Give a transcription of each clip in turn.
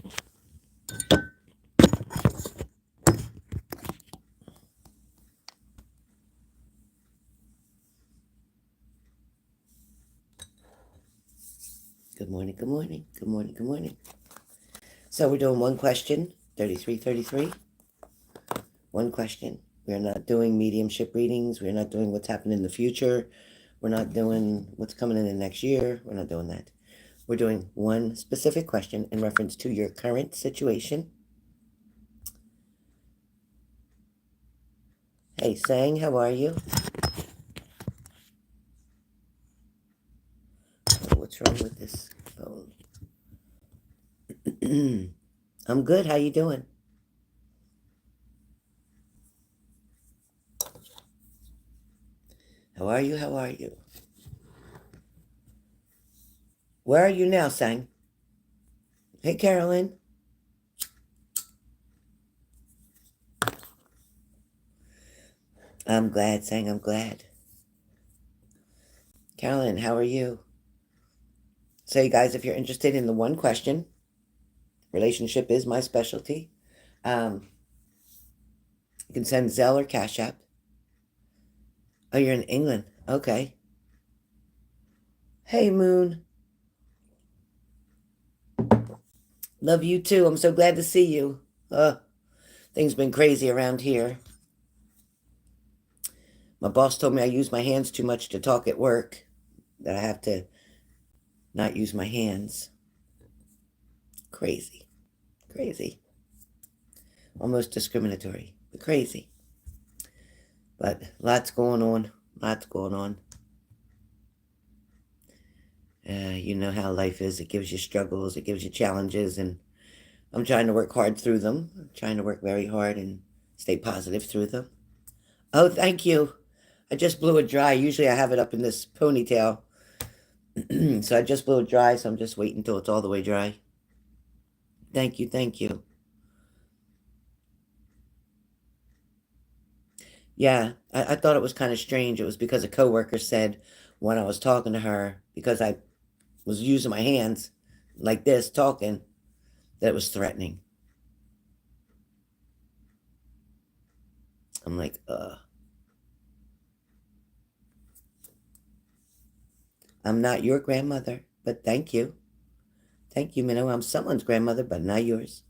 Good morning, good morning, good morning, good morning. So we're doing one question, 3333. One question. We're not doing mediumship readings. We're not doing what's happening in the future. We're not doing what's coming in the next year. We're not doing that. We're doing one specific question in reference to your current situation. Hey, Sang, how are you? Oh, what's wrong with this phone? I'm good. How you doing? How are you? How are you? Where are you now, Sang? Hey, Carolyn. I'm glad, Sang. I'm glad. Carolyn, how are you? So, you guys, if you're interested in the one question, relationship is my specialty. You can send Zelle or Cash App. Oh, you're in England. Okay. Hey, Moon. Love you too. I'm so glad to see you. Things been crazy around here. My boss told me I use my hands too much to talk at work, that I have to not use my hands. Crazy. Crazy. Almost discriminatory, but crazy. But lots going on. Lots going on. You know how life is. It gives you struggles. It gives you challenges. And I'm trying to work hard through them. I'm trying to work very hard and stay positive through them. Oh, thank you. I just blew it dry. Usually I have it up in this ponytail. So I just blew it dry, so I'm just waiting until it's all the way dry. Thank you, thank you. Yeah, I thought it was kind of strange. It was because a coworker said when I was talking to her, because I was using my hands like this, talking, that it was threatening. I'm like, I'm not your grandmother, but thank you. Thank you, Minnow. I'm someone's grandmother, but not yours.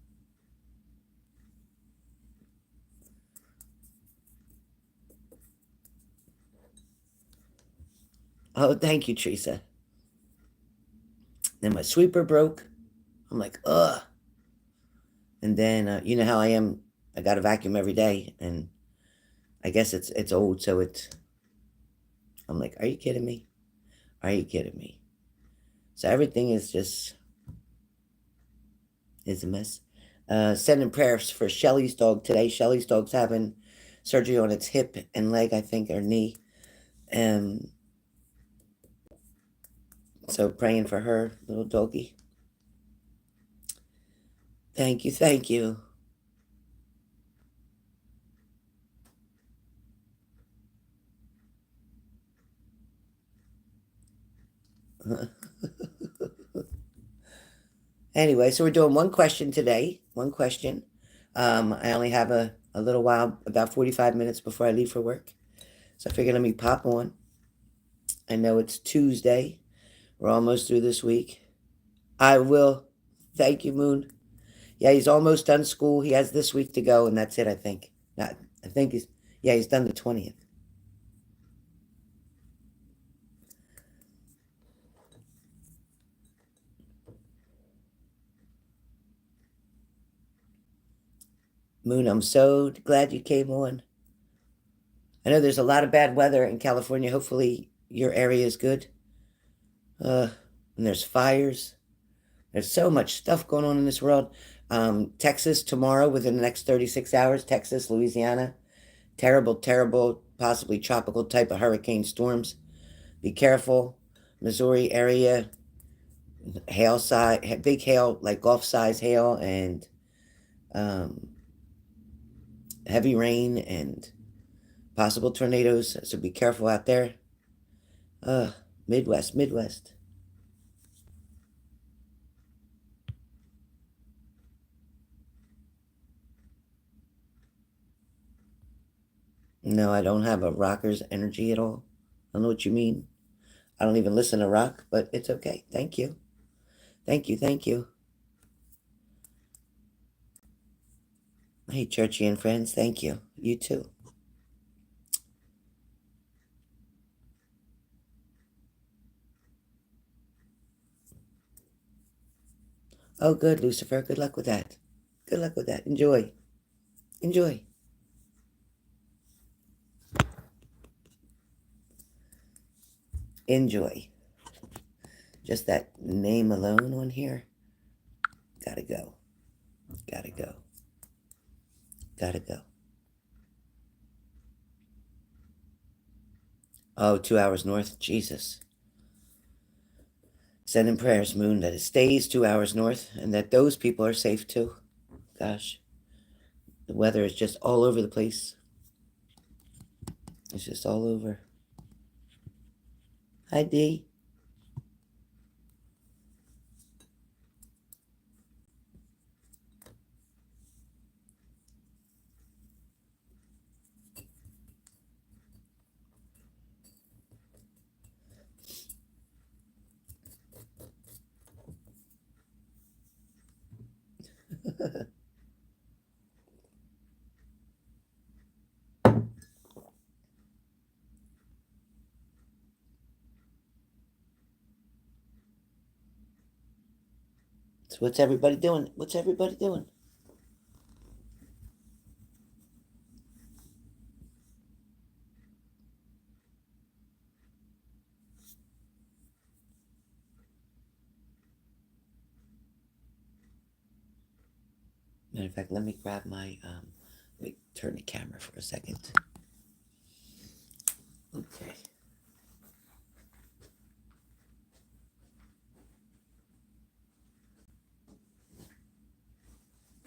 Oh, thank you, Teresa. Then my sweeper broke. I'm like, ugh. And then you know how I am. I got to vacuum every day, and I guess it's old, so it's. I'm like, are you kidding me? Are you kidding me? So everything is just is a mess. Sending prayers for Shelly's dog today. Shelly's dog's having surgery on its hip and leg, I think, or knee. So praying for her little doggy. Thank you, thank you. Anyway, so we're doing one question today. One question. I only have a little while, about 45 minutes before I leave for work. So I figured let me pop on. I know it's Tuesday. We're almost through this week. I will. Thank you, Moon. Yeah, he's almost done school. He has this week to go, and that's it, I think. Not, I think he's done the 20th. Moon, I'm so glad you came on. I know there's a lot of bad weather in California. Hopefully your area is good. And there's fires. There's so much stuff going on in this world. Texas tomorrow, within the next 36 hours, Texas, Louisiana, terrible, terrible, possibly tropical type of hurricane storms. Be careful. Missouri area, hail size, big hail, like golf size hail, and um, heavy rain and possible tornadoes. So be careful out there. Uh, Midwest. No, I don't have a rocker's energy at all. I don't know what you mean. I don't even listen to rock, but it's okay. Thank you. Thank you. Thank you. Hey, churchy and friends. Thank you. You too. Oh, good, Lucifer. Good luck with that. Good luck with that. Enjoy. Enjoy. Enjoy. Just that name alone on here. Gotta go. Gotta go. Gotta go. Oh, 2 hours north? Jesus. Send in prayers, Moon, that it stays 2 hours north and that those people are safe too. Gosh. The weather is just all over the place. It's just all over. Hi, D. So what's everybody doing? What's everybody doing? Matter of fact, let me grab my, let me turn the camera for a second. Okay.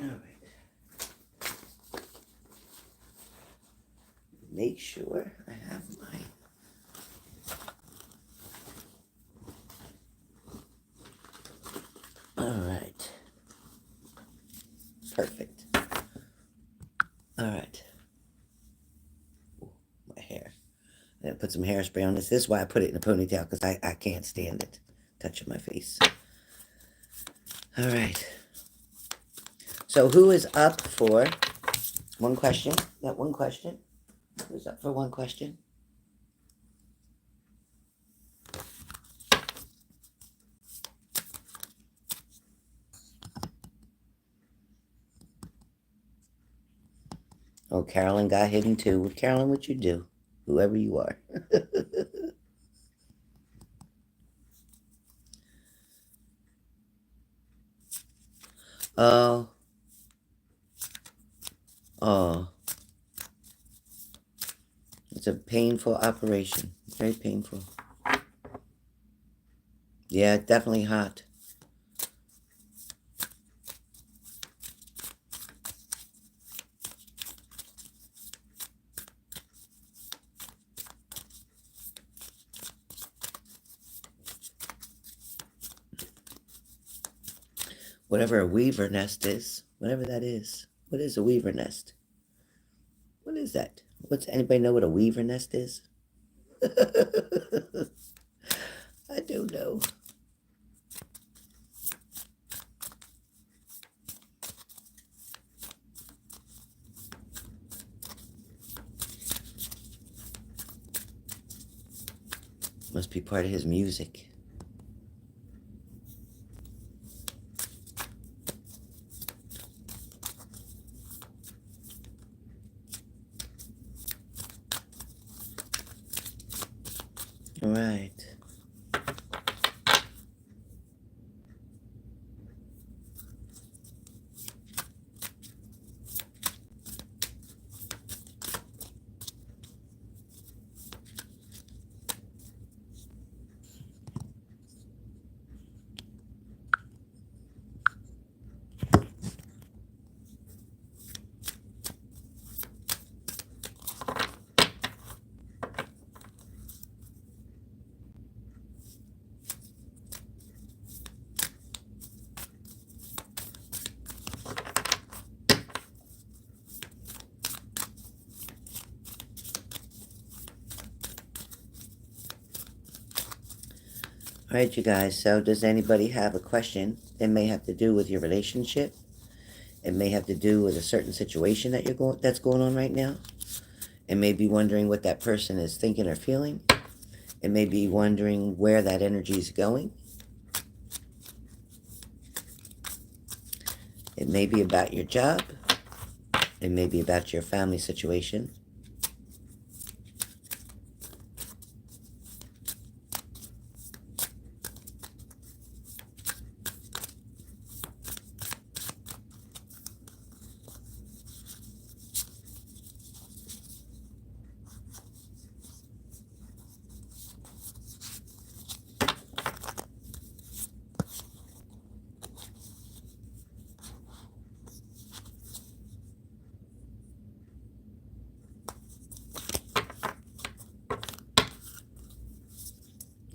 All right. Make sure I have my... All right. Perfect. All right. Ooh, my hair. I'm going to put some hairspray on this. This is why I put it in a ponytail, because I can't stand it touching my face. All right. So who is up for one question? Got one question? Who's up for one question? Oh, Carolyn got hidden too. Carolyn, what you do? Whoever you are. Oh. Oh. It's a painful operation. Very painful. Yeah, definitely hot. Whatever a weaver nest is. Whatever that is. What is a weaver nest? What is that? What's anybody know what a weaver nest is? I don't know. Must be part of his music. All right. All right, you guys. So does anybody have a question? It may have to do with your relationship. It may have to do with a certain situation that's going on right now. It may be wondering what that person is thinking or feeling. It may be wondering where that energy is going. It may be about your job. It may be about your family situation.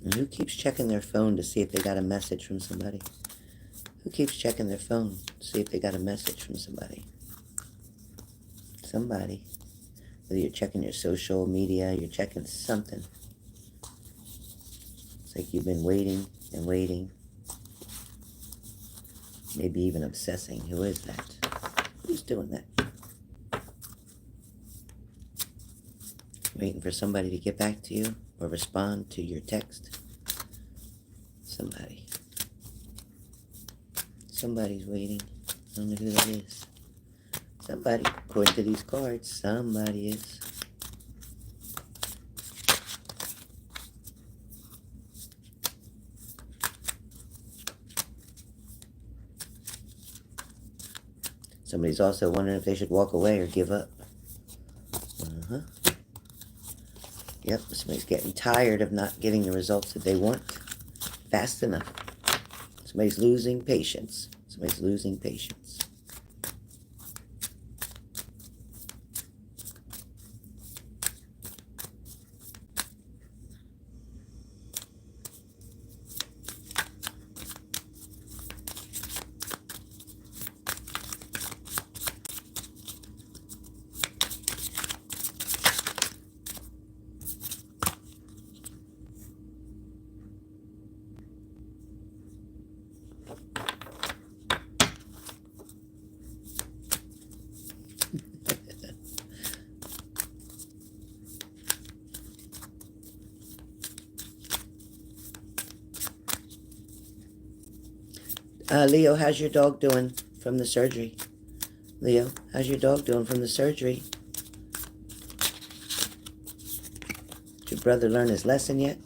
And who keeps checking their phone to see if they got a message from somebody? Who keeps checking their phone to see if they got a message from somebody? Somebody. Whether you're checking your social media, you're checking something. It's like you've been waiting and waiting. Maybe even obsessing. Who is that? Who's doing that? Waiting for somebody to get back to you or respond to your text. Somebody. Somebody's waiting. I don't know who that is. Somebody. According to these cards, somebody is. Somebody's also wondering if they should walk away or give up. Uh-huh. Yep, somebody's getting tired of not getting the results that they want fast enough. Somebody's losing patience. Somebody's losing patience. Leo, how's your dog doing from the surgery? Leo, how's your dog doing from the surgery? Did your brother learn his lesson yet?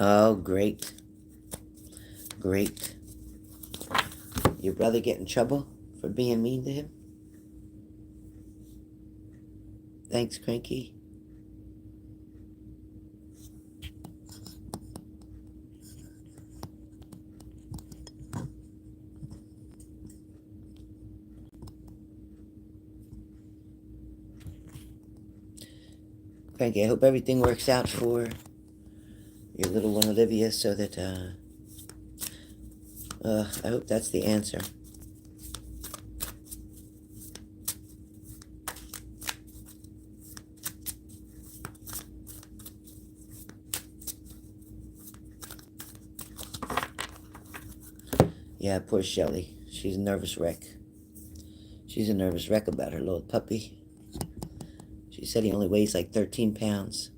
Oh, great. Great. Your brother get in trouble for being mean to him? Thanks, Cranky. Cranky, I hope everything works out for your little one, Olivia, so that, I hope that's the answer. Yeah, poor Shelly. She's a nervous wreck. She's a nervous wreck about her little puppy. She said he only weighs like 13 pounds.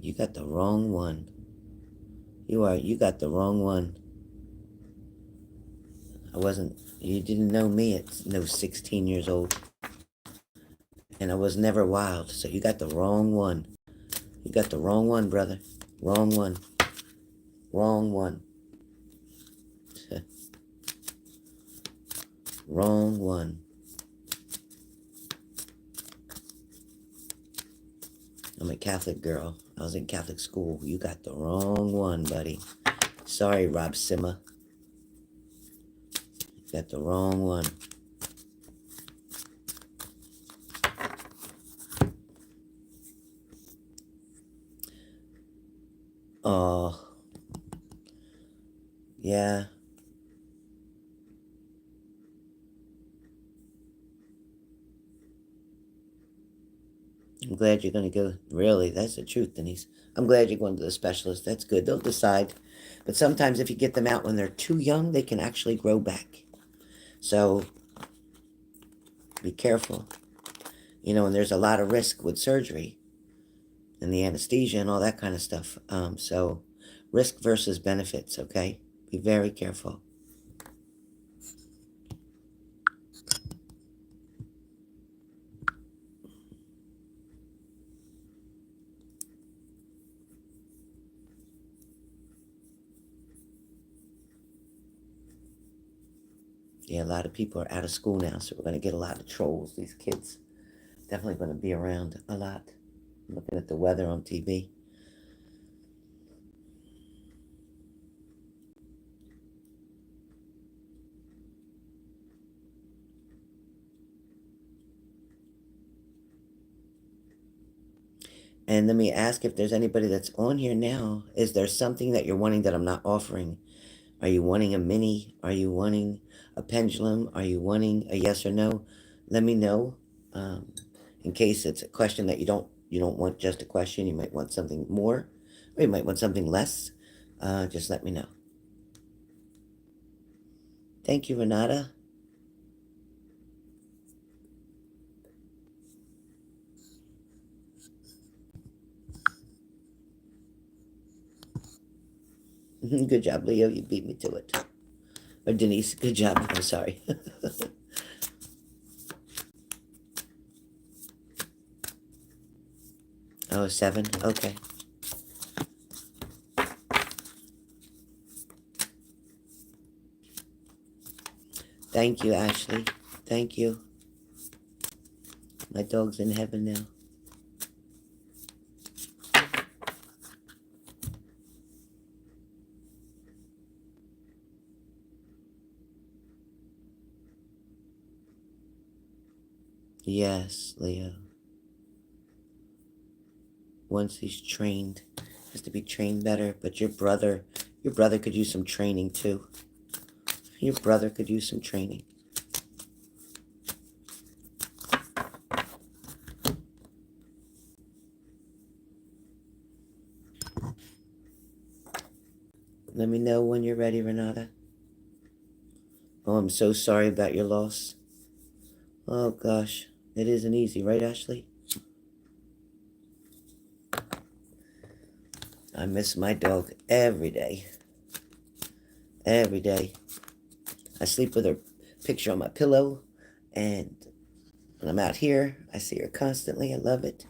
You got the wrong one. You got the wrong one. You didn't know me at no 16 years old. And I was never wild, so you got the wrong one. You got the wrong one, brother. Wrong one. Wrong one. Wrong one. I'm a Catholic girl. I was in Catholic school. You got the wrong one, buddy. Sorry, Rob Sima. You got the wrong one. Oh, yeah. I'm glad you're going to go. Really, that's the truth, Denise. I'm glad you're going to the specialist. That's good. They'll decide. But sometimes if you get them out when they're too young, they can actually grow back. So be careful. And there's a lot of risk with surgery and the anesthesia and all that kind of stuff. So risk versus benefits, okay? Be very careful. Yeah, a lot of people are out of school now, so we're going to get a lot of trolls. These kids definitely going to be around a lot. I'm looking at the weather on TV. And let me ask if there's anybody that's on here now. Is there something that you're wanting that I'm not offering? Are you wanting a mini? Are you wanting a pendulum? Are you wanting a yes or no? Let me know. In case it's a question that you don't want just a question. You might want something more, or you might want something less. Just let me know. Thank you, Renata. Good job, Leo. You beat me to it. Or Denise, good job. I'm sorry. Oh, 7? Okay. Thank you, Ashley. Thank you. My dog's in heaven now. Yes, Leo. Once he's trained, has to be trained better. But your brother could use some training too. Your brother could use some training. Let me know when you're ready, Renata. Oh, I'm so sorry about your loss. Oh gosh, it isn't easy, right, Ashley? I miss my dog every day. Every day. I sleep with her picture on my pillow, and when I'm out here, I see her constantly. I love it.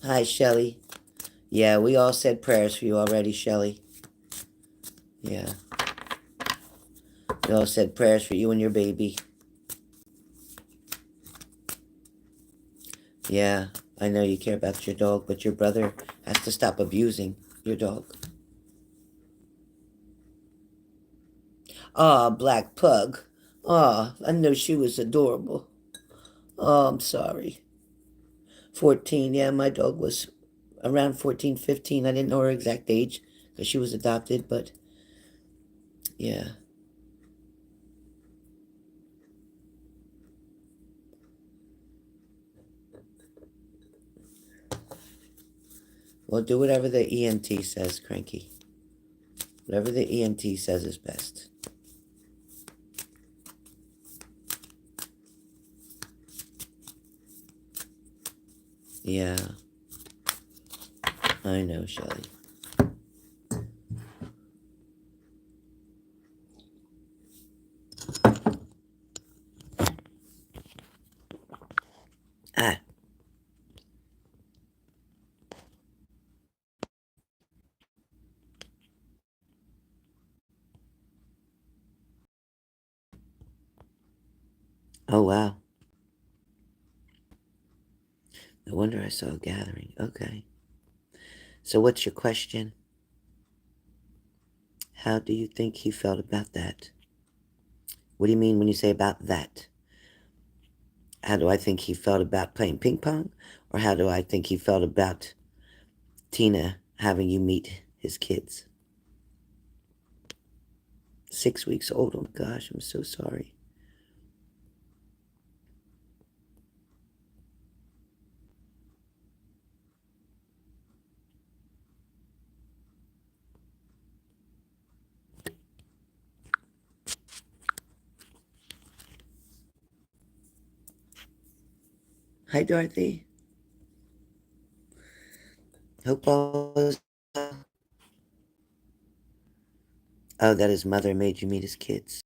Hi, Shelly. Yeah, we all said prayers for you already, Shelly. Yeah. We all said prayers for you and your baby. Yeah, I know you care about your dog, but your brother has to stop abusing your dog. Aw, Black Pug. Aw, I know she was adorable. Oh, I'm sorry. 14, yeah, my dog was around 14, 15. I didn't know her exact age because she was adopted, but yeah. Well, do whatever the ENT says, Cranky. Whatever the ENT says is best. Yeah, I know, Shelly. Ah, Oh, wow. No wonder I saw a gathering. Okay. So what's your question? How do you think he felt about that? What do you mean when you say about that? How do I think he felt about playing ping pong? Or how do I think he felt about Tina having you meet his kids? 6 weeks old. Oh my gosh, I'm so sorry. Hi, Dorothy. Hope all is well. Oh, that his mother made you meet his kids.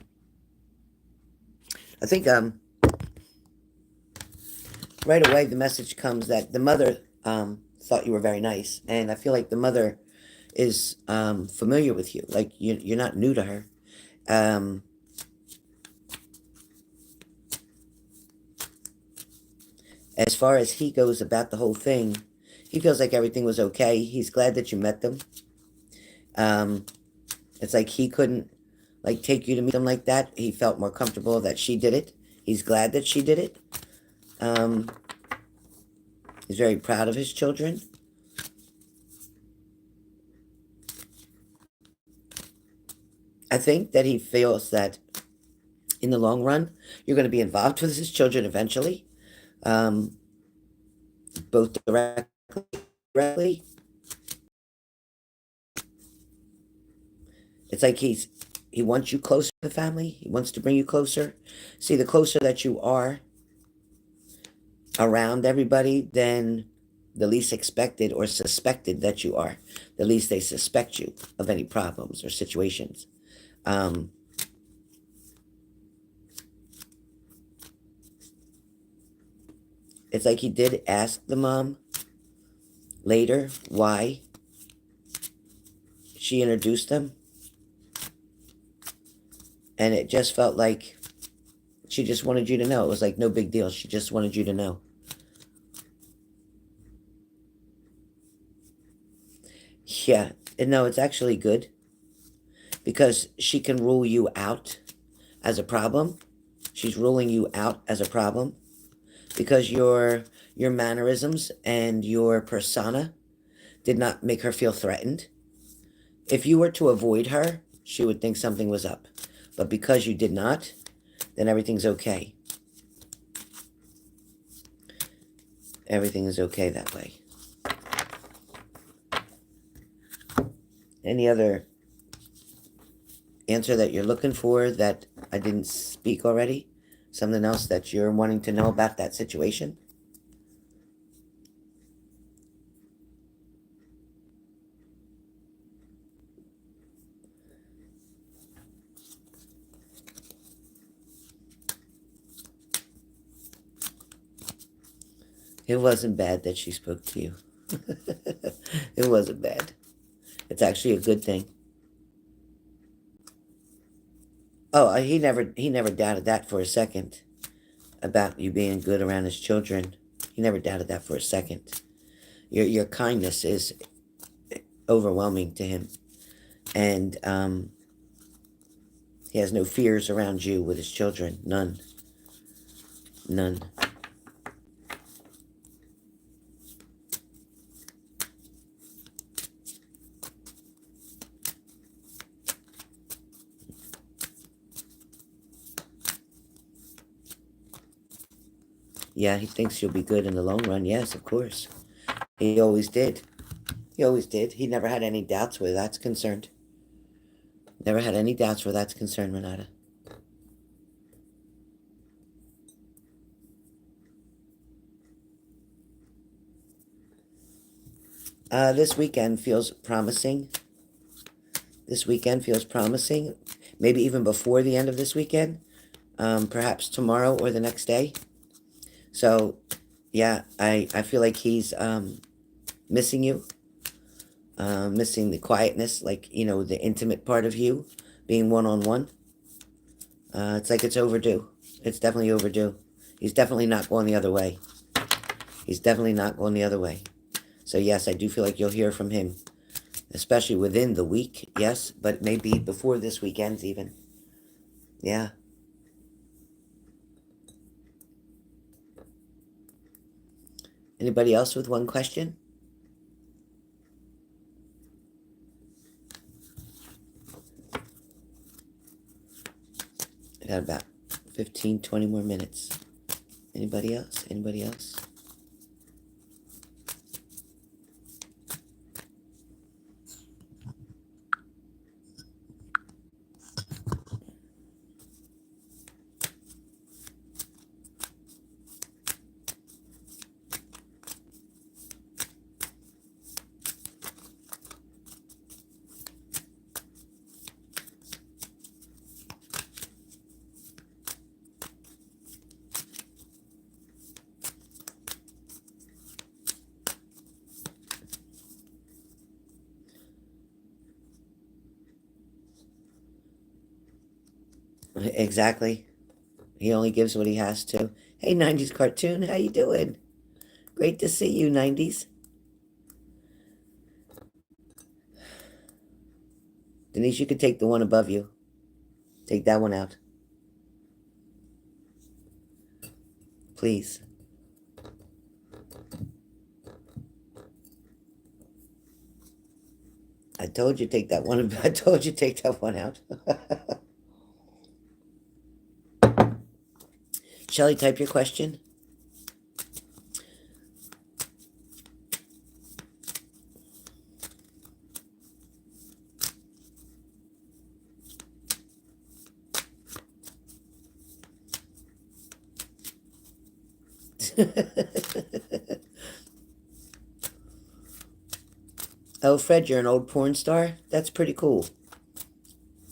I think right away the message comes that the mother thought you were very nice, and I feel like the mother is familiar with you. Like you're not new to her. Um, as far as he goes about the whole thing, he feels like everything was okay. He's glad that you met them. Um, it's like he couldn't like take you to meet them like that. He felt more comfortable that she did it. He's glad that she did it. Um, he's very proud of his children. I think that he feels that in the long run, you're going to be involved with his children eventually, um, both directly. It's like he wants you closer to the family. He wants to bring you closer. See, the closer that you are around everybody, then the least expected or suspected that you are, the least they suspect you of any problems or situations. Um, it's like he did ask the mom later why she introduced them, and it just felt like she just wanted you to know. It was like no big deal. She just wanted you to know. Yeah, and no, it's actually good because she can rule you out as a problem. She's ruling you out as a problem because your mannerisms and your persona did not make her feel threatened. If you were to avoid her, she would think something was up. But because you did not, then everything's okay. Everything is okay that way. Any other answer that you're looking for that I didn't speak already? Something else that you're wanting to know about that situation? It wasn't bad that she spoke to you. It wasn't bad. It's actually a good thing. Oh, he never doubted that for a second about you being good around his children. He never doubted that for a second. Your kindness is overwhelming to him, and he has no fears around you with his children. None. None. Yeah, he thinks you'll be good in the long run. Yes, of course. He always did. He always did. He never had any doubts where that's concerned. Never had any doubts where that's concerned, Renata. This weekend feels promising. This weekend feels promising. Maybe even before the end of this weekend. Perhaps tomorrow or the next day. So, yeah, I feel like he's missing you. Missing the quietness, like, the intimate part of you being one-on-one. It's like it's overdue. It's definitely overdue. He's definitely not going the other way. He's definitely not going the other way. So yes, I do feel like you'll hear from him, especially within the week, yes, but maybe before this weekend even. Yeah. Anybody else with one question? I got about 15, 20 more minutes. Anybody else? Anybody else? Exactly. He only gives what he has to. Hey, 90s cartoon, how you doing? Great to see you, 90s. Denise, you could take the one above you. Take that one out. Please. I told you take that one. I told you take that one out. Shelly, type your question. Oh, Fred, you're an old porn star? That's pretty cool.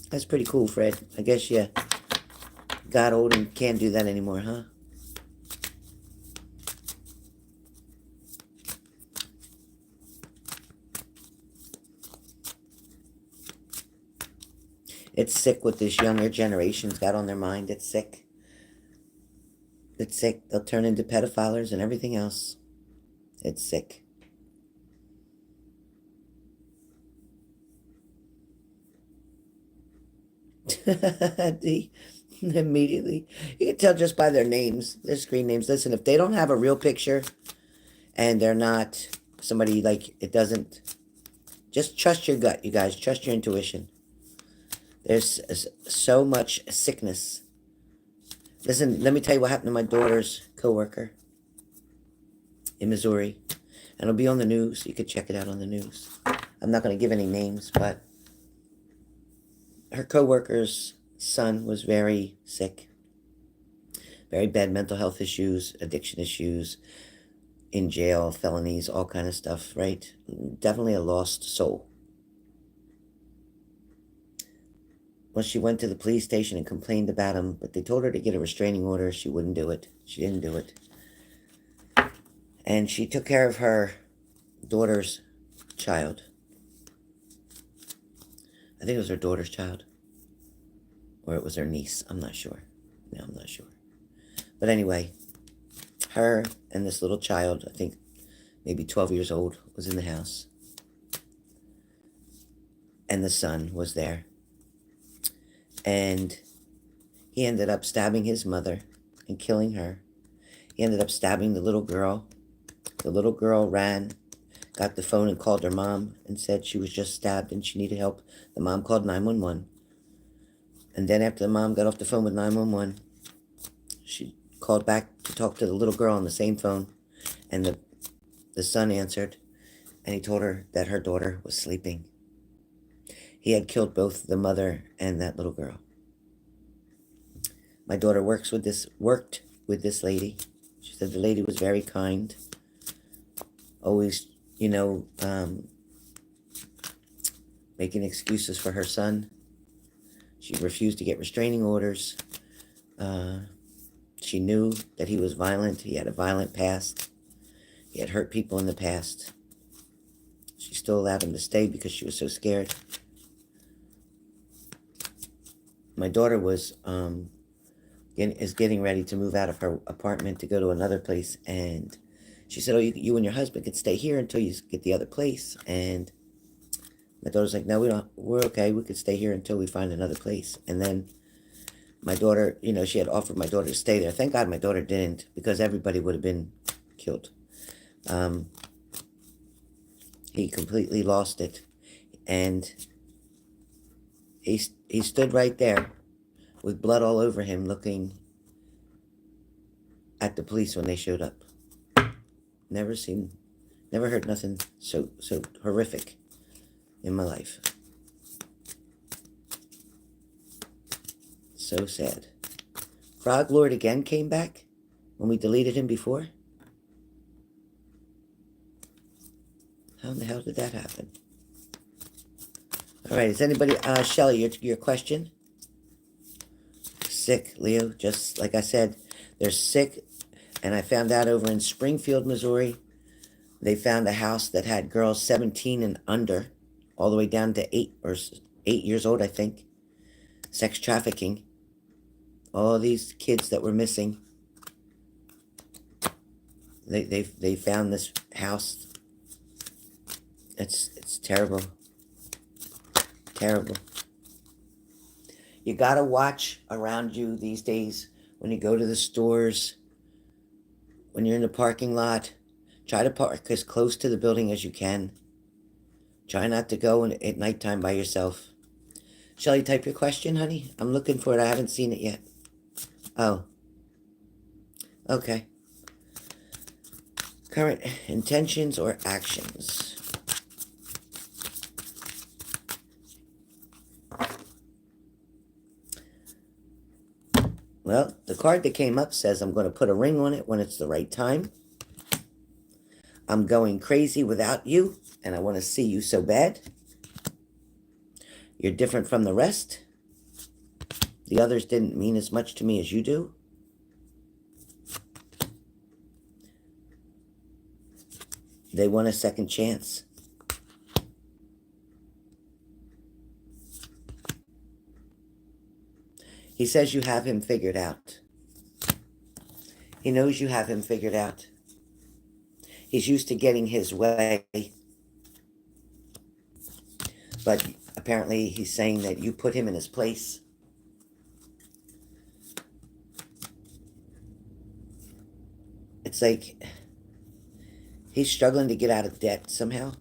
That's pretty cool, Fred. I guess you got old and can't do that anymore, huh? It's sick what this younger generation's got on their mind. It's sick. It's sick. They'll turn into pedophiles and everything else. It's sick. Immediately. You can tell just by their names, their screen names. Listen, if they don't have a real picture and they're not somebody like it doesn't, just trust your gut, you guys. Trust your intuition. There's so much sickness. Listen, let me tell you what happened to my daughter's coworker in Missouri. And it'll be on the news. You could check it out on the news. I'm not going to give any names, but her coworker's son was very sick. Very bad mental health issues, addiction issues, in jail, felonies, all kind of stuff, right? Definitely a lost soul. Well, she went to the police station and complained about him, but they told her to get a restraining order. She wouldn't do it. She didn't do it. And she took care of her daughter's child. I think it was her daughter's child. Or it was her niece. I'm not sure. No, I'm not sure. But anyway, her and this little child, I think maybe 12 years old, was in the house. And the son was there. And he ended up stabbing his mother and killing her. He ended up stabbing the little girl. The little girl ran, got the phone and called her mom and said she was just stabbed and she needed help. The mom called 911. And then after the mom got off the phone with 911, she called back to talk to the little girl on the same phone. And the son answered, and he told her that her daughter was sleeping. He had killed both the mother and that little girl. My daughter worked with this lady. She said the lady was very kind. Always, making excuses for her son. She refused to get restraining orders. She knew that he was violent. He had a violent past. He had hurt people in the past. She still allowed him to stay because she was so scared. My daughter was is getting ready to move out of her apartment to go to another place, and she said, "Oh, you and your husband could stay here until you get the other place." And my daughter's like, "No, we don't. We're okay. We could stay here until we find another place." And then my daughter, she had offered my daughter to stay there. Thank God my daughter didn't, because everybody would have been killed. He completely lost it, and he stood right there with blood all over him, looking at the police when they showed up. Never heard nothing so horrific in my life. So sad. Frog Lord again came back when we deleted him before? How in the hell did that happen? All right, is anybody, Shelly, your question? Sick, Leo, just like I said, they're sick. And I found out over in Springfield, Missouri, they found a house that had girls 17 and under, all the way down to 8 years old, I think. Sex trafficking. All these kids that were missing. They found this house. It's terrible. Terrible. You gotta watch around you these days when you go to the stores, when you're in the parking lot. Try to park as close to the building as you can. Try not to go at nighttime by yourself. Shall you type your question, honey? I'm looking for it. I haven't seen it yet. Oh. Okay. Current intentions or actions. Well, the card that came up says I'm going to put a ring on it when it's the right time. I'm going crazy without you, and I want to see you so bad. You're different from the rest. The others didn't mean as much to me as you do. They want a second chance. He says you have him figured out. He knows you have him figured out. He's used to getting his way. But apparently he's saying that you put him in his place. It's like he's struggling to get out of debt somehow.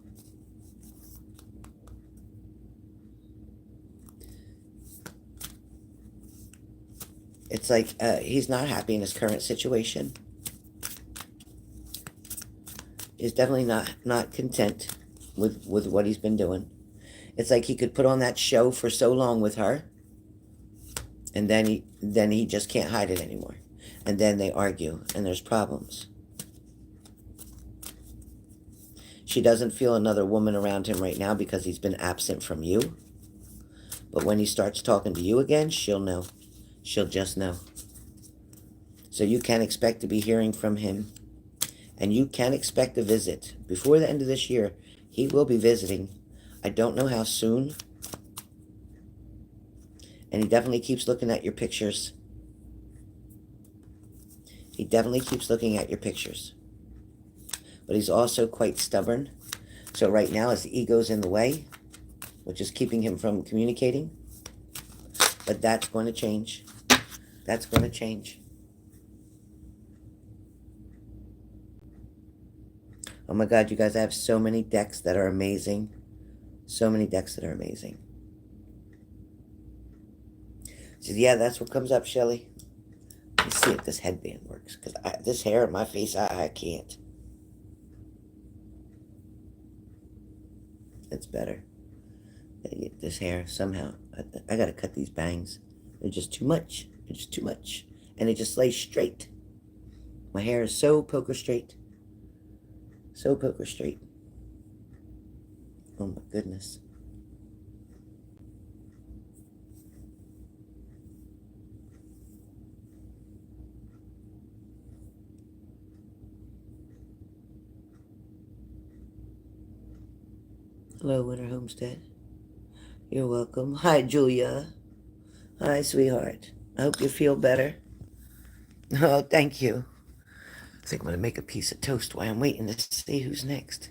It's like he's not happy in his current situation. He's definitely not content with what he's been doing. It's like he could put on that show for so long with her, and then he just can't hide it anymore. And then they argue, and there's problems. She doesn't feel another woman around him right now because he's been absent from you. But when he starts talking to you again, she'll know. She'll just know. So you can expect to be hearing from him. And you can expect a visit. Before the end of this year, he will be visiting. I don't know how soon. And he definitely keeps looking at your pictures. He definitely keeps looking at your pictures. But he's also quite stubborn. So right now his ego's in the way, which is keeping him from communicating. But that's going to change. That's going to change. Oh my God, you guys, I have so many decks that are amazing. So many decks that are amazing. So yeah, that's what comes up, Shelly. Let's see if this headband works. Because this hair on my face, I can't. It's better. Gotta get this hair somehow. I gotta cut these bangs. They're just too much. They're just too much. And it just lays straight. My hair is so poker straight. So poker straight. Oh my goodness. Hello, Winter Homestead. You're welcome. Hi, Julia. Hi, sweetheart. I hope you feel better. Oh, thank you. I think I'm going to make a piece of toast while I'm waiting to see who's next.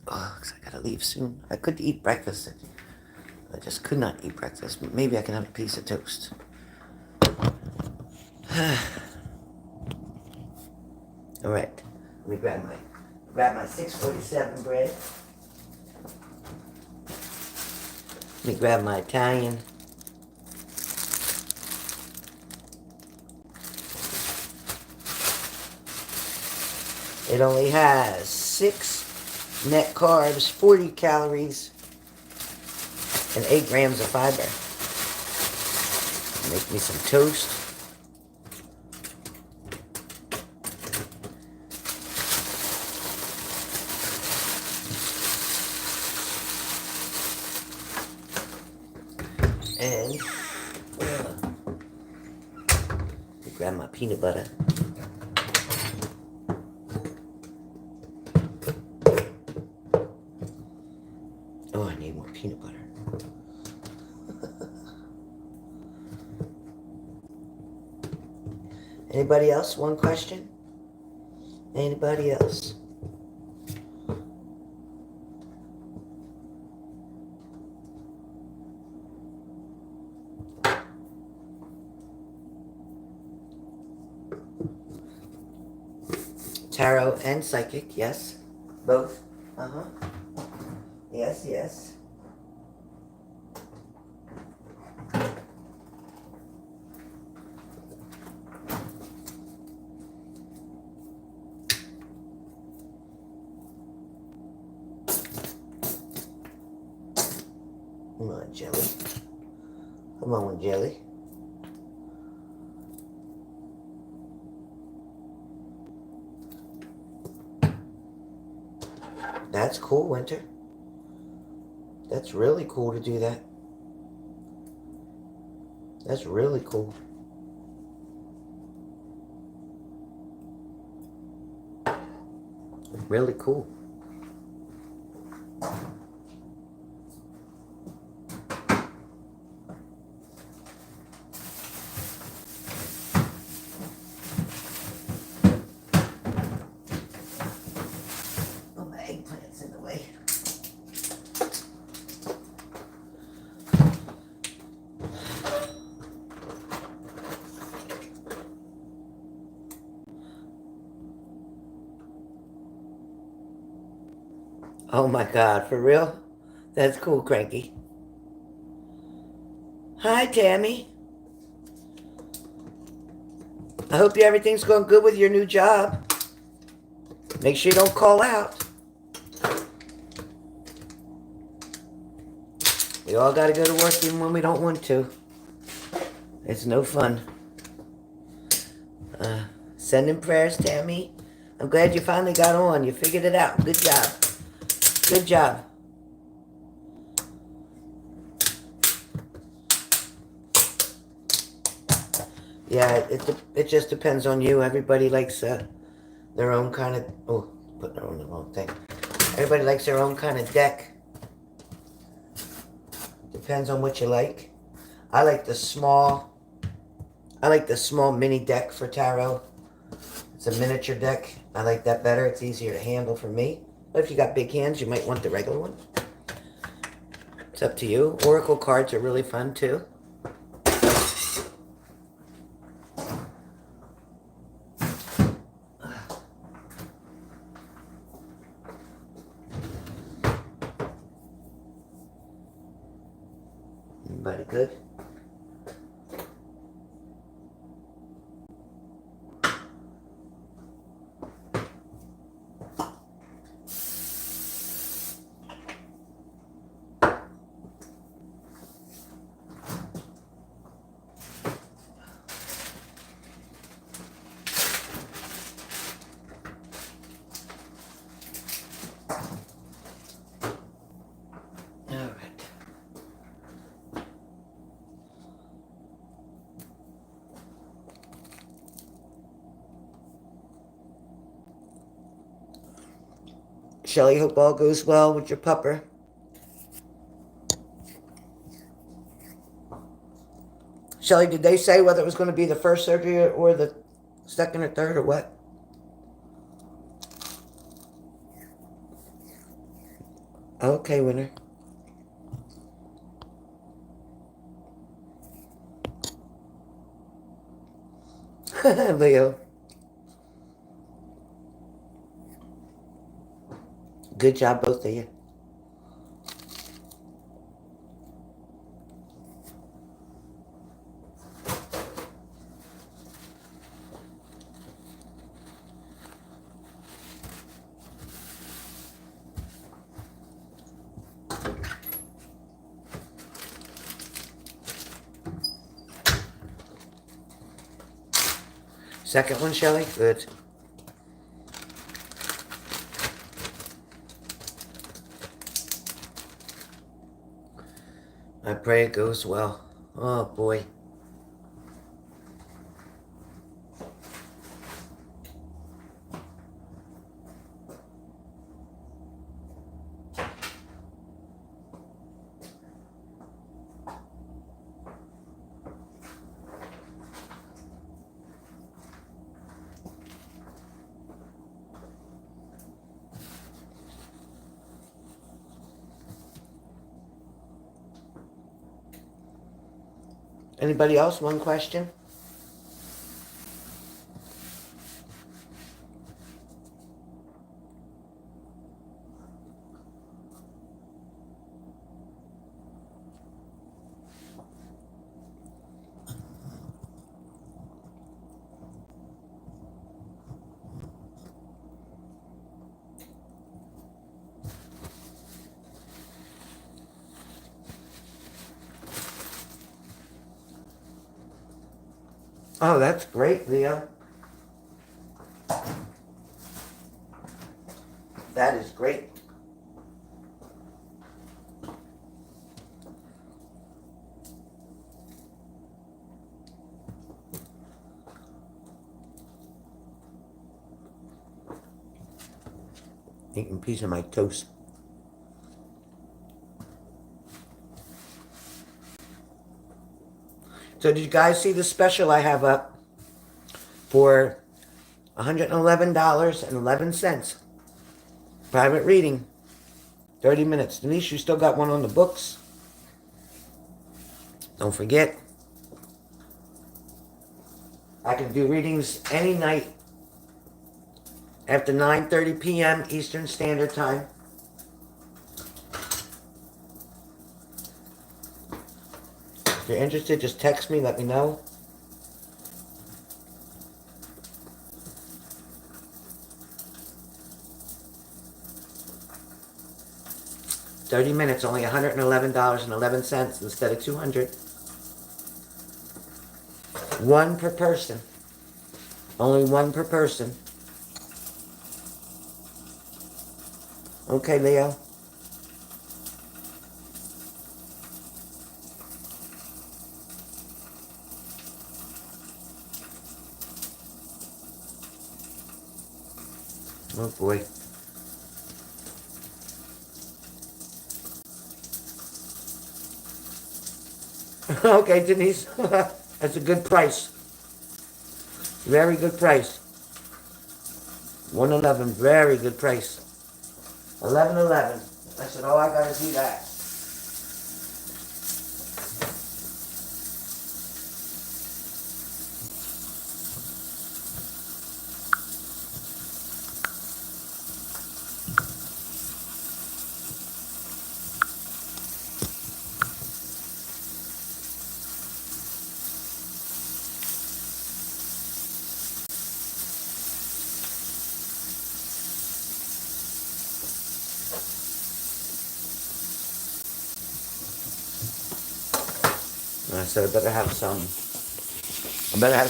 Oh, 'cause I got to leave soon. I could eat breakfast. I just could not eat breakfast. But maybe I can have a piece of toast. All right. Let me grab my 647 bread. Let me grab my Italian. It only has 6 net carbs, 40 calories, and 8 grams of fiber. Make me some toast. And grab my peanut butter. Oh, I need more peanut butter. Anybody else? One question? Anybody else? Tarot and psychic, yes. Both. Uh-huh. Yes, yes. Come on, Jelly. Come on, Jelly. That's cool, Winter. That's really cool to do that. That's really cool. Really cool. Oh, my eggplant's in the way. Oh my God, for real? That's cool, Cranky. Hi, Tammy. I hope everything's going good with your new job. Make sure you don't call out. We all gotta go to work even when we don't want to. It's no fun. Sending prayers, Tammy. I'm glad you finally got on. You figured it out. Good job. Good job. Yeah, it just depends on you. Everybody likes their own kind of... Oh, putting it on the wrong thing. Everybody likes their own kind of deck. Depends on what you like. I like the small mini deck for tarot. It's a miniature deck. I like that better. It's easier to handle for me. But if you got big hands, you might want the regular one. It's up to you. Oracle cards are really fun too. Anybody good? Shelly, hope all goes well with your pupper. Shelley, did they say whether it was going to be the first surgery or the second or third or what? Okay, winner. Leo. Good job, both of you. Second one, Shelley? Good. I pray it goes well. Oh, boy. Anybody else? One question? Oh, that's great, Leo. That is great. Eating a piece of my toast. So did you guys see the special I have up for $111.11? Private reading. 30 minutes. Denise, you still got one on the books. Don't forget. I can do readings any night after 9:30 p.m. Eastern Standard Time. If you're interested, just text me, let me know. $30 minutes, only $111.11 instead of $200. One per person. Only one per person. Okay, Leo. Oh boy. Okay, Denise. That's a good price. Very good price. 111, very good price. 11.11. I said, oh, I gotta do that. I said I better have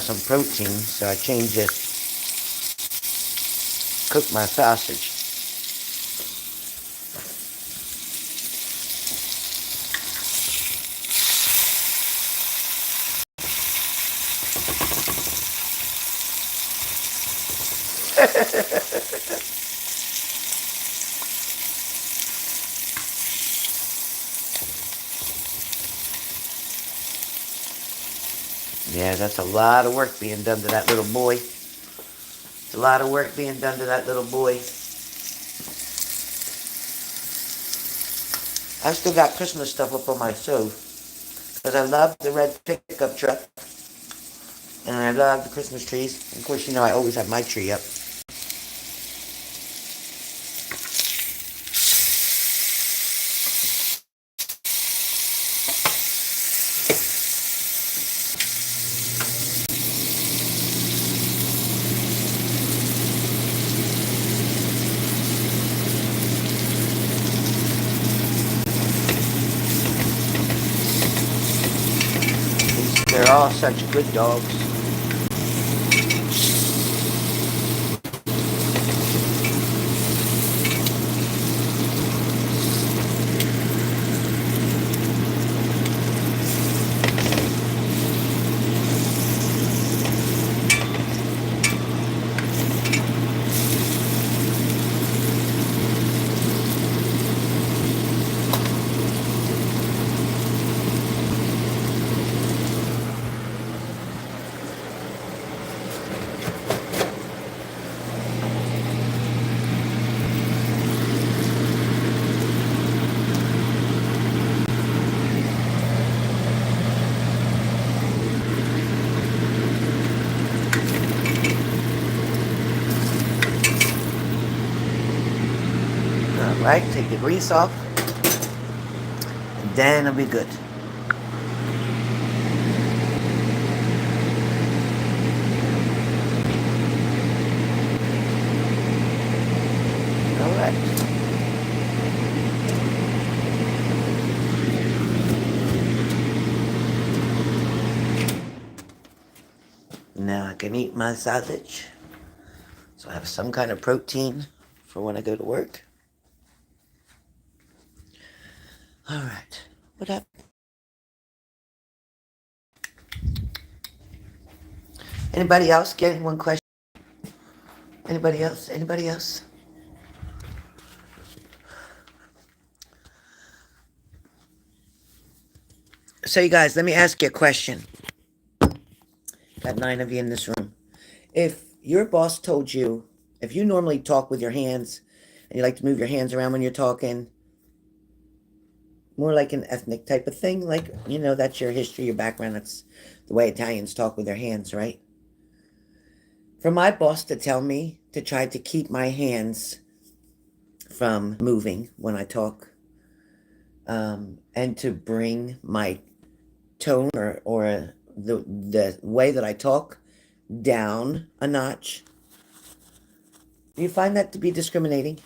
some protein, so I changed it. Cook my sausage. Yeah, that's a lot of work being done to that little boy. It's a lot of work being done to that little boy. I still got Christmas stuff up on my stove. Because I love the red pickup truck. And I love the Christmas trees. Of course, you know I always have my tree up. They're all such good dogs. Alright, take the grease off. And then it'll be good. Alright. Now I can eat my sausage. So I have some kind of protein for when I go to work. Alright. What happened? Anybody else getting one question? Anybody else? Anybody else? So you guys, let me ask you a question. Got 9 of you in this room. If your boss told you, if you normally talk with your hands, and you like to move your hands around when you're talking, more like an ethnic type of thing, like, you know, that's your history, your background, that's the way Italians talk with their hands, right? For my boss to tell me to try to keep my hands from moving when I talk, and to bring my tone or the way that I talk down a notch. Do you find that to be discriminating?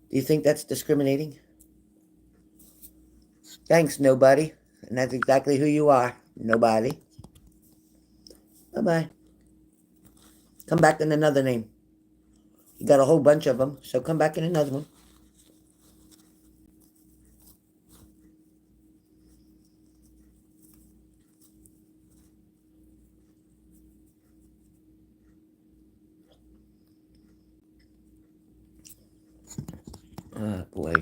Do you think that's discriminating? Thanks, nobody. And that's exactly who you are. Nobody. Bye-bye. Come back in another name. You got a whole bunch of them, so come back in another one. Oh, boy.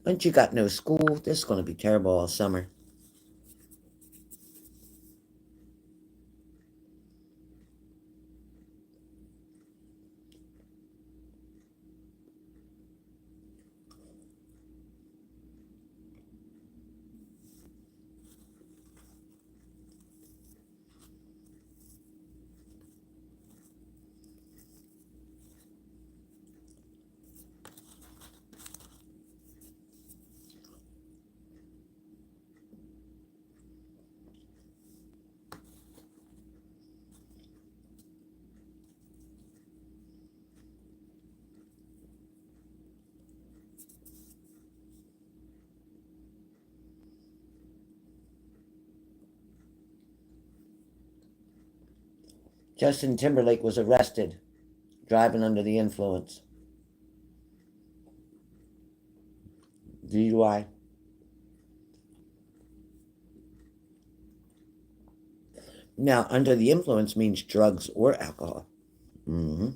Once you got no school, this is going to be terrible all summer. Justin Timberlake was arrested driving under the influence. DUI. Now, under the influence means drugs or alcohol. Mm-hmm.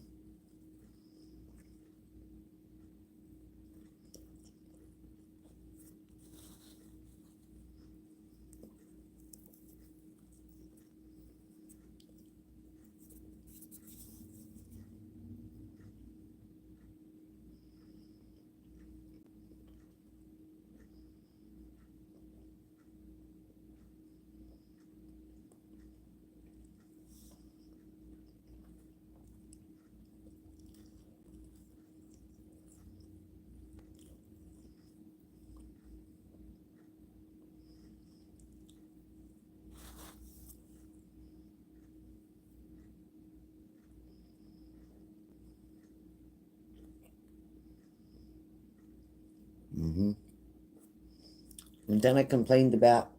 And then I complained about,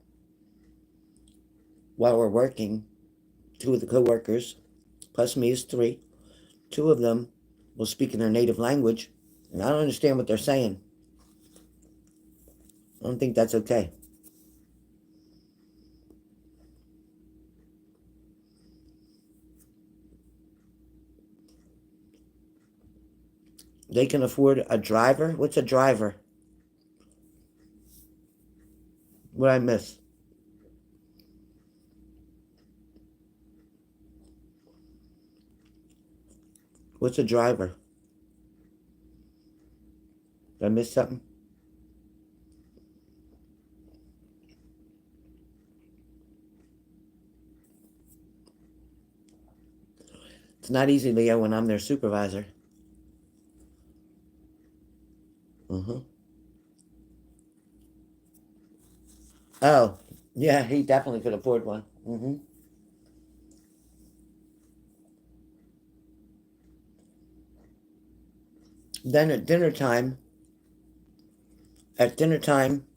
while we're working, two of the co-workers, plus me is three, two of them will speak in their native language, and I don't understand what they're saying. I don't think that's okay. They can afford a driver? What's a driver? What I miss? What's a driver? Did I miss something? It's not easy, Leo, when I'm their supervisor. Oh, yeah, he definitely could afford one. Then at dinner time, at dinner time,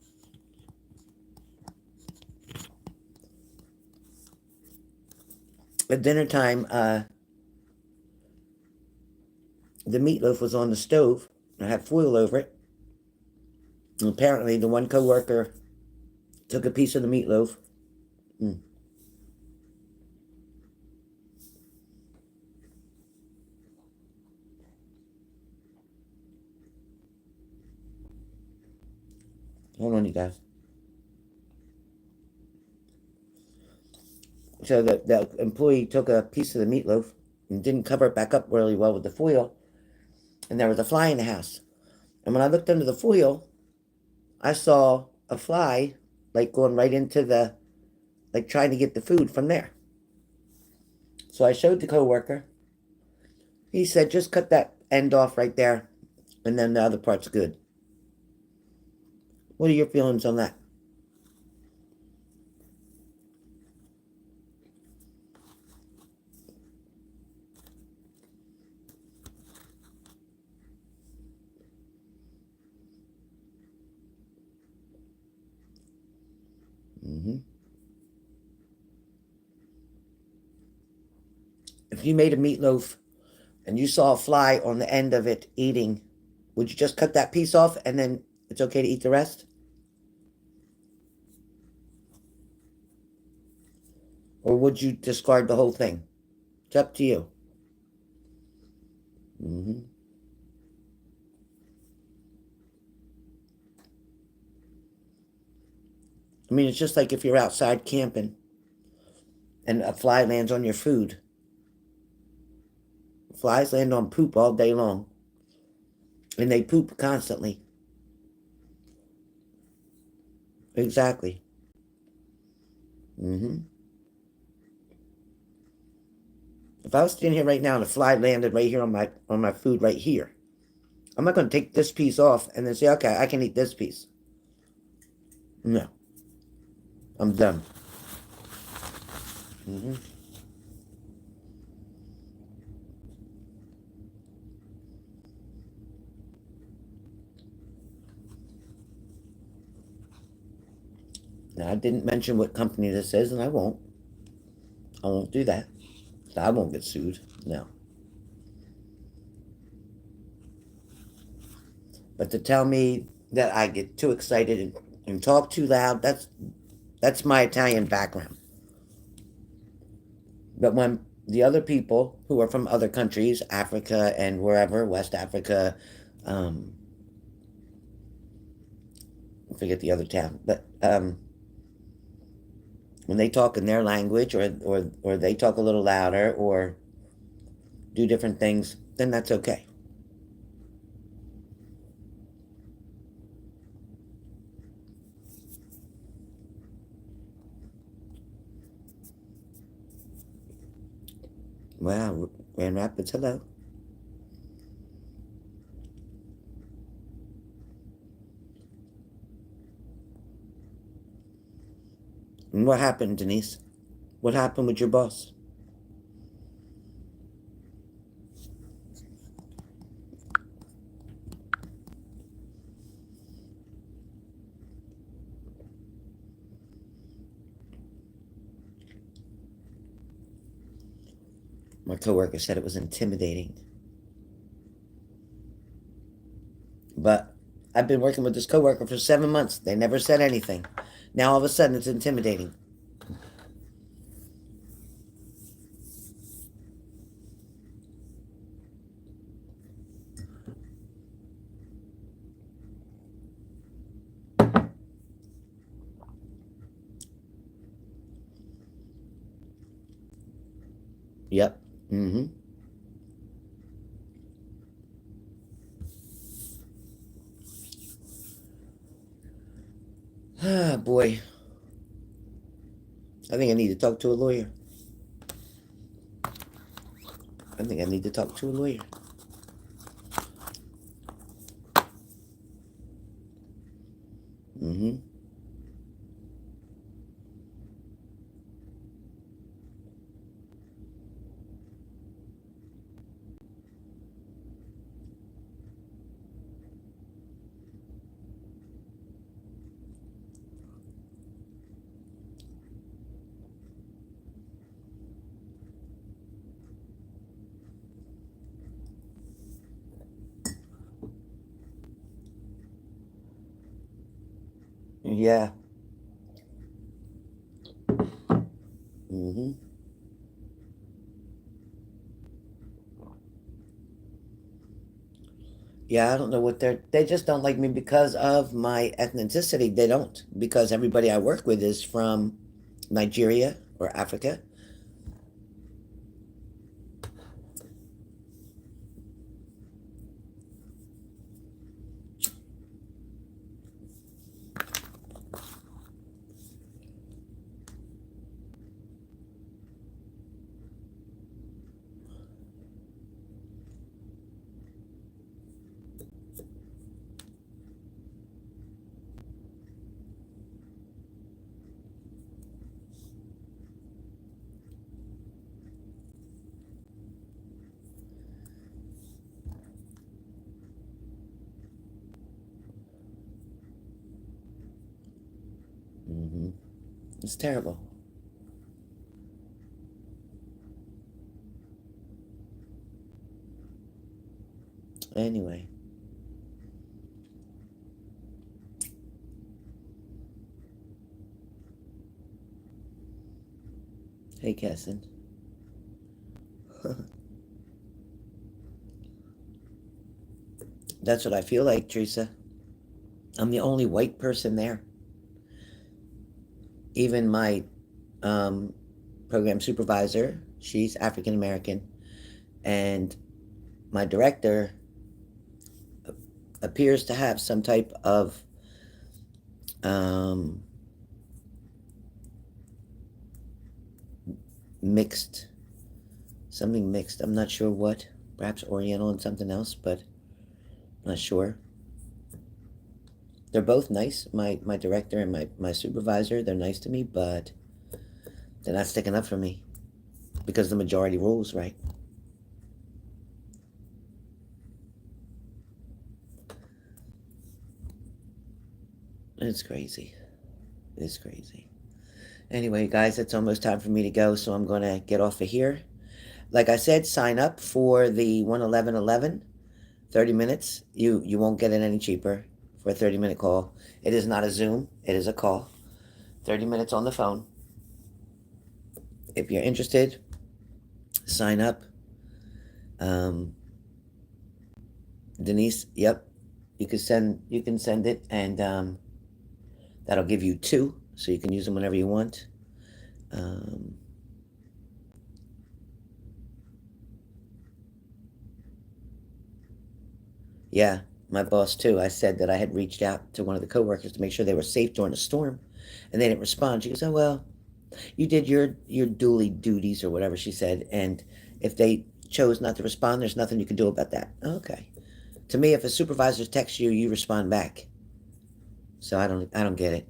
the meatloaf was on the stove. I had foil over it. And apparently, the one coworker took a piece of the meatloaf. Mm. Hold on, you guys. So the employee took a piece of the meatloaf and didn't cover it back up really well with the foil, and there was a fly in the house. And when I looked under the foil, I saw a fly like going right into the, like trying to get the food from there. So I showed the coworker. He said, just cut that end off right there, and then the other part's good. What are your feelings on that? Mm-hmm. If you made a meatloaf and you saw a fly on the end of it eating, would you just cut that piece off and then it's okay to eat the rest? Or would you discard the whole thing? It's up to you. Mm-hmm. I mean, it's just like if you're outside camping and a fly lands on your food. Flies land on poop all day long, and they poop constantly. Exactly. Mm-hmm. If I was standing here right now and a fly landed right here on my food right here, I'm not going to take this piece off and then say, okay, I can eat this piece. No, I'm done. Mm-hmm. Now, I didn't mention what company this is, and I won't. I won't do that. I won't get sued. No. But to tell me that I get too excited and talk too loud, that's my Italian background. But when the other people who are from other countries, Africa and wherever, West Africa, um, I forget the other town, but when they talk in their language or they talk a little louder or do different things, then that's okay. Wow, Grand Rapids, hello. And what happened, Denise? What happened with your boss? My coworker said it was intimidating. But I've been working with this coworker for 7 months. They never said anything. Now all of a sudden it's intimidating. Yep. Mm-hmm. Ah, boy. I think I need to talk to a lawyer. I think I need to talk to a lawyer. Mm-hmm. Yeah. Mm-hmm. Yeah, I don't know what they just don't like me because of my ethnicity. They don't. Because everybody I work with is from Nigeria or Africa. Mm-hmm. It's terrible. Anyway. Hey, Kesson. That's what I feel like, Teresa. I'm the only white person there. Even my um, program supervisor, she's African American, and my director appears to have some type of um, mixed, something mixed. I'm not sure what. Perhaps Oriental and something else, but I'm not sure. They're both nice. My director and my supervisor, they're nice to me, but they're not sticking up for me because the majority rules, right? It's crazy. It's crazy. Anyway, guys, it's almost time for me to go, so I'm going to get off of here. Like I said, sign up for the 11111, 30 minutes. You won't get it any cheaper for a 30-minute call. It is not a Zoom, it is a call. 30 minutes on the phone. If you're interested, sign up. Um, Denise, yep, you can send it, and that'll give you two, so you can use them whenever you want. Um, yeah, my boss too. I said that I had reached out to one of the coworkers to make sure they were safe during the storm, and they didn't respond. She goes, "Oh well, you did your duly duties or whatever," she said, and if they chose not to respond, there's nothing you can do about that. Okay. To me, if a supervisor texts you, you respond back. So I don't get it.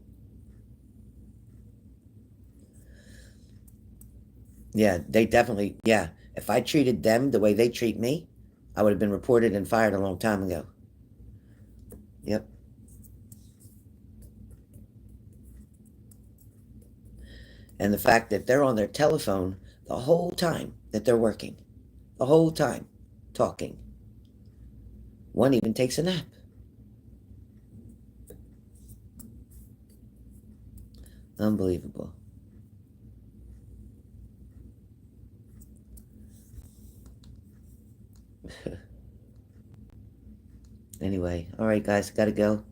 Yeah, they definitely, yeah. If I treated them the way they treat me, I would have been reported and fired a long time ago. Yep. And the fact that they're on their telephone the whole time that they're working. the whole time talking. One even takes a nap. Unbelievable. Anyway, all right, guys, gotta go.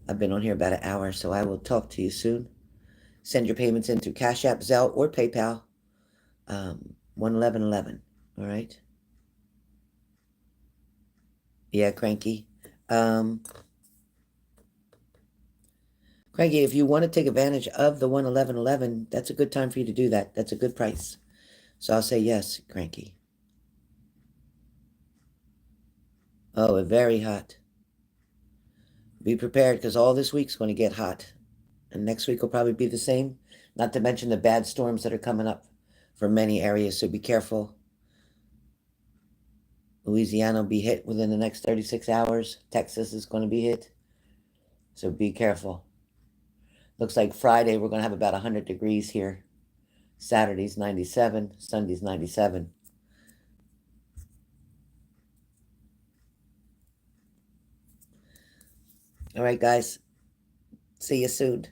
I've been on here about an hour, so I will talk to you soon. Send your payments in through Cash App, Zelle, or PayPal. 11111. All right. Yeah, Cranky. Um, Cranky, if you want to take advantage of the 11111, that's a good time for you to do that. That's a good price. So I'll say yes, Cranky. Oh, very hot. Be prepared because all this week's going to get hot. And next week will probably be the same. Not to mention the bad storms that are coming up for many areas. So be careful. Louisiana will be hit within the next 36 hours. Texas is going to be hit. So be careful. Looks like Friday we're going to have about 100 degrees here. Saturday's 97. Sunday's 97. All right, guys. See you soon.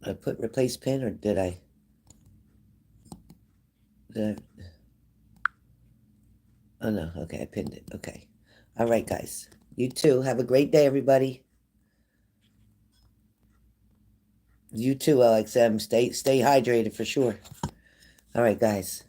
I put replace pin or did I? Did I? Oh no, okay, I pinned it. Okay. All right, guys. You too. Have a great day, everybody. You too, LXM. Stay hydrated for sure. All right, guys.